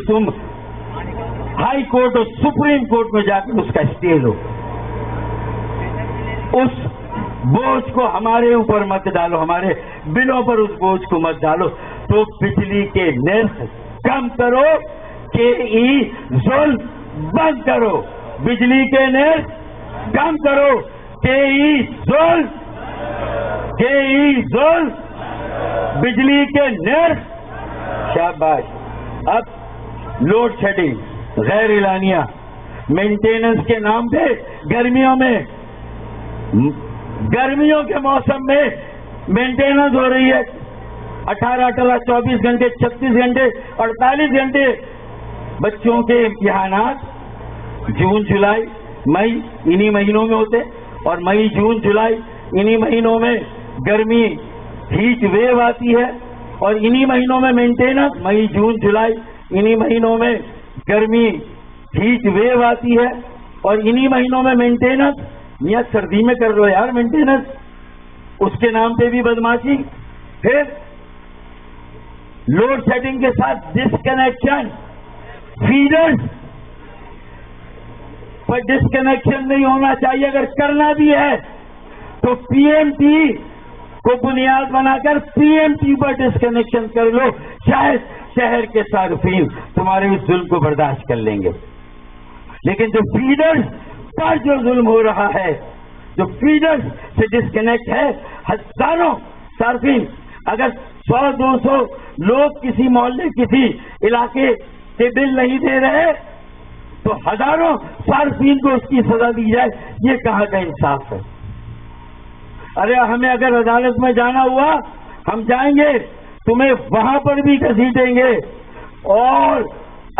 تم high court اور supreme court میں جا کر اس کا اسٹے لو. اس بوجھ کو ہمارے اوپر مت ڈالو, ہمارے بلوں پر اس بوجھ کو مت ڈالو. تو بجلی کے نرخ کم کرو, کے ای ظلم بند کرو. بجلی کے نرخ کم کرو, کے ای ظلم, کے ای ظلم, بجلی کے نرخ. شاباش. اب لوڈ شیڈنگ غیر اعلانیہ مینٹیننس کے نام پہ گرمیوں کے موسم میں مینٹیننس ہو رہی ہے. 18 24 گھنٹے, 36 گھنٹے, 48 گھنٹے. بچوں کے امتحانات جون جولائی مئی انہی مہینوں میں ہوتے, اور مئی جون جولائی انہی مہینوں میں گرمی ہیٹ ویو آتی ہے, اور انہی مہینوں میں مینٹیننس. مئی جون جولائی انہی مہینوں میں گرمی ہیٹ ویو آتی ہے, اور انہی مہینوں میں مینٹیننس. میاں سردی میں کر لو یار مینٹیننس, اس کے نام پہ بھی بدماشی. پھر لوڈ شیڈنگ کے ساتھ ڈسکنیکشن, فیڈرز پر ڈسکنیکشن نہیں ہونا چاہیے. اگر کرنا بھی ہے تو پی ایم ٹی کو بنیاد بنا کر پی ایم ٹی پر ڈسکنیکشن کر لو. شاید شہر کے صارفین تمہارے اس ظلم کو برداشت کر لیں گے. لیکن جو فیڈرز پر جو ظلم ہو رہا ہے, جو فیڈرز سے ڈسکنیکٹ ہے, ہزاروں صارفین, اگر 100-200 لوگ کسی محلے کسی علاقے سے بل نہیں دے رہے تو ہزاروں صارفین کو اس کی سزا دی جائے, یہ کہاں کا انصاف ہے؟ ارے ہمیں اگر عدالت میں جانا ہوا ہم جائیں گے, تمہیں وہاں پر بھی گھسیٹیں گے. اور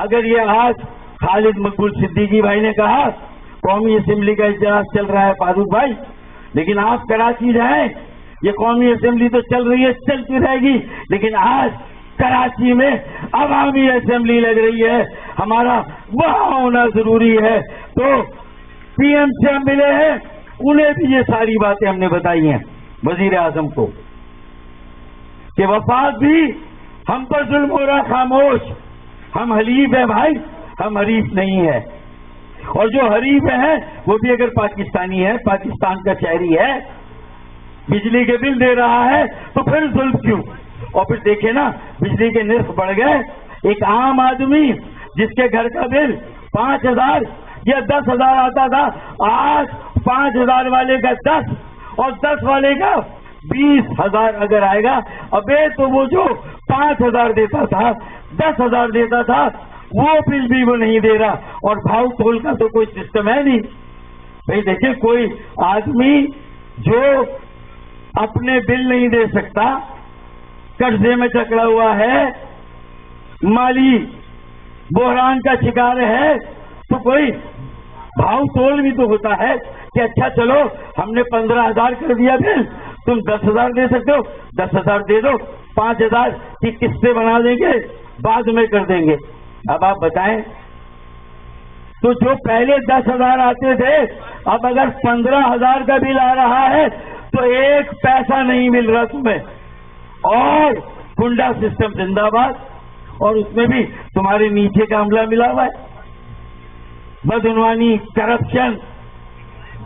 اگر یہ آج خالد مقبول صدیقی بھائی نے کہا قومی اسمبلی کا اجلاس چل رہا ہے فاروق بھائی, لیکن آپ کراچی جائیں, یہ قومی اسمبلی تو چل رہی ہے, چلتی رہے گی, لیکن آج کراچی میں عوامی اسمبلی لگ رہی ہے, ہمارا وہاں ہونا ضروری ہے. تو پی ایم سے ہم ملے ہیں, انہیں بھی یہ ساری باتیں ہم نے بتائی ہیں وزیر اعظم کو, کہ وفاق بھی ہم پر ظلم ہو رہا, خاموش. ہم حلیف ہیں بھائی, ہم حریف نہیں ہے. اور جو حریف ہیں وہ بھی اگر پاکستانی ہے, پاکستان کا شہری ہے, بجلی کے بل دے رہا ہے, تو پھر ظلم کیوں؟ اور پھر دیکھیں نا بجلی کے نرخ بڑھ گئے. ایک عام آدمی جس کے گھر کا بل 5,000 یا 10,000 آتا تھا, آج 5,000 والے کا 10 اور 10 والے کا 20,000 اگر آئے گا. ابے تو وہ جو 5,000 دیتا تھا, 10,000 دیتا تھا, وہ بل بھی وہ نہیں دے رہا. اور بھاؤ تول کا تو کوئی سسٹم ہے نہیں بھائی. دیکھیں کوئی آدمی جو اپنے بل نہیں دے سکتا, قرضے میں جکڑا ہوا ہے, مالی بحران کا شکار ہے, تو کوئی بھاؤ تول بھی تو ہوتا ہے کہ اچھا چلو ہم نے 15,000 کر دیا بل, تم 10,000 دے سکتے ہو, 10,000 دے دو, 5,000 کی قسطیں بنا دیں گے, بعد میں کر دیں گے. اب آپ بتائیں, تو جو پہلے 10,000 آتے تھے, اب اگر 15,000 کا بل آ رہا ہے تو 1 پیسہ نہیں مل رہا تمہیں. اور کنڈا سسٹم زندہ باد, اور اس میں بھی تمہارے نیچے کا عملہ ملا ہوا ہے. بدعنوانی, کرپشن,